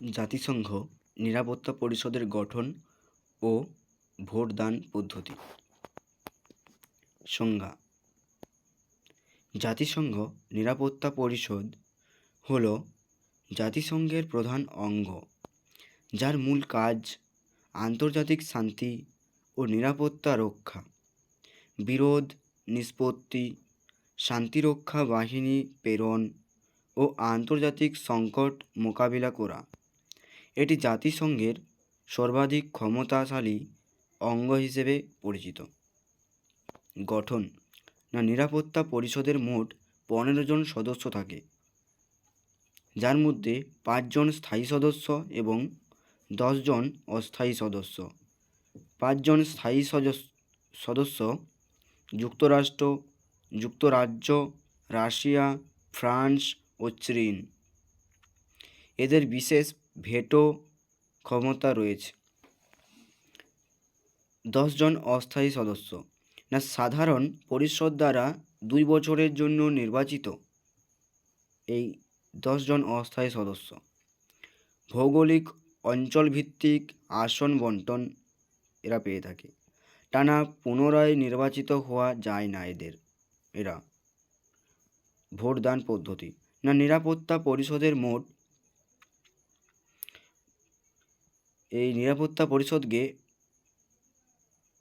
জাতিসংঘ নিরাপত্তা পরিষদের গঠন ও ভোটদান পদ্ধতি। সংজ্ঞা: জাতিসংঘ নিরাপত্তা পরিষদ হল জাতিসংঘের প্রধান অঙ্গ, যার মূল কাজ আন্তর্জাতিক শান্তি ও নিরাপত্তা রক্ষা, বিরোধ নিষ্পত্তি, শান্তিরক্ষা বাহিনী প্রেরণ ও আন্তর্জাতিক সংকট মোকাবিলা করা। এটি জাতিসংঘের সর্বাধিক ক্ষমতাশালী অঙ্গ হিসেবে পরিচিত। গঠন: নিরাপত্তা পরিষদের মোট 15 জন সদস্য থাকে, যার মধ্যে 5 জন স্থায়ী সদস্য এবং 10 জন অস্থায়ী সদস্য। 5 জন স্থায়ী সদস্য যুক্তরাষ্ট্র, যুক্তরাজ্য, রাশিয়া, ফ্রান্স ও চীন। এদের বিশেষ ভেটো ক্ষমতা রয়েছে। 10 জন অস্থায়ী সদস্য সাধারণ পরিষদ দ্বারা 2 বছরের জন্য নির্বাচিত। এই 10 জন অস্থায়ী সদস্য ভৌগোলিক অঞ্চলভিত্তিক আসন বন্টন এরা পেয়ে থাকে। টানা পুনরায় নির্বাচিত হওয়া যায় না এরা। ভোটদান পদ্ধতি: নিরাপত্তা পরিষদের মোট এই নিরাপত্তা পরিষদকে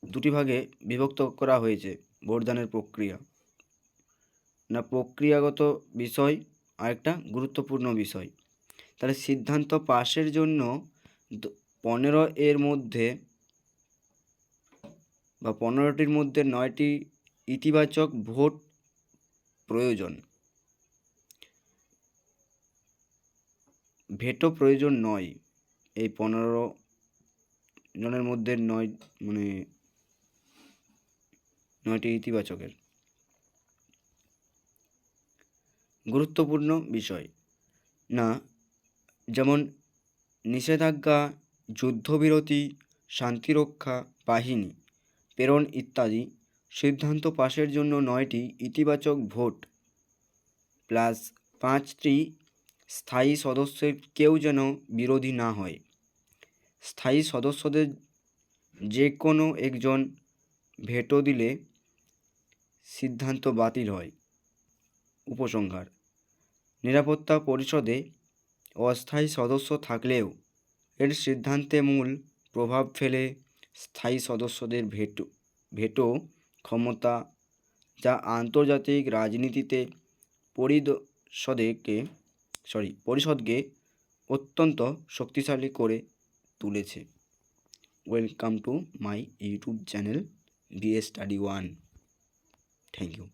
দুটি ভাগে বিভক্ত করা হয়েছে। ভোটদানের প্রক্রিয়াগত বিষয় আর একটা গুরুত্বপূর্ণ বিষয়। তাহলে সিদ্ধান্ত পাশের জন্য 15টির মধ্যে 9টি ইতিবাচক ভোট প্রয়োজন। ভেটো প্রয়োজন নয়। এই 15 জনের মধ্যে 9টি ইতিবাচকের। গুরুত্বপূর্ণ বিষয় যেমন নিষেধাজ্ঞা, যুদ্ধবিরতি, শান্তিরক্ষা বাহিনী প্রেরণ ইত্যাদি। সিদ্ধান্ত পাশের জন্য 9টি ইতিবাচক ভোট প্লাস 5টি স্থায়ী সদস্যের কেউ যেন বিরোধী না হয়। স্থায়ী সদস্যদের যে কোনো একজন ভেটো দিলে সিদ্ধান্ত বাতিল হয়। উপসংহার: নিরাপত্তা পরিষদে অস্থায়ী সদস্য থাকলেও এর সিদ্ধান্তে মূল প্রভাব ফেলে স্থায়ী সদস্যদের ভেটো ক্ষমতা, যা আন্তর্জাতিক রাজনীতিতে পরিষদকে অত্যন্ত শক্তিশালী করে তুলেছে। Welcome to my YouTube channel BA Study 1। Thank you.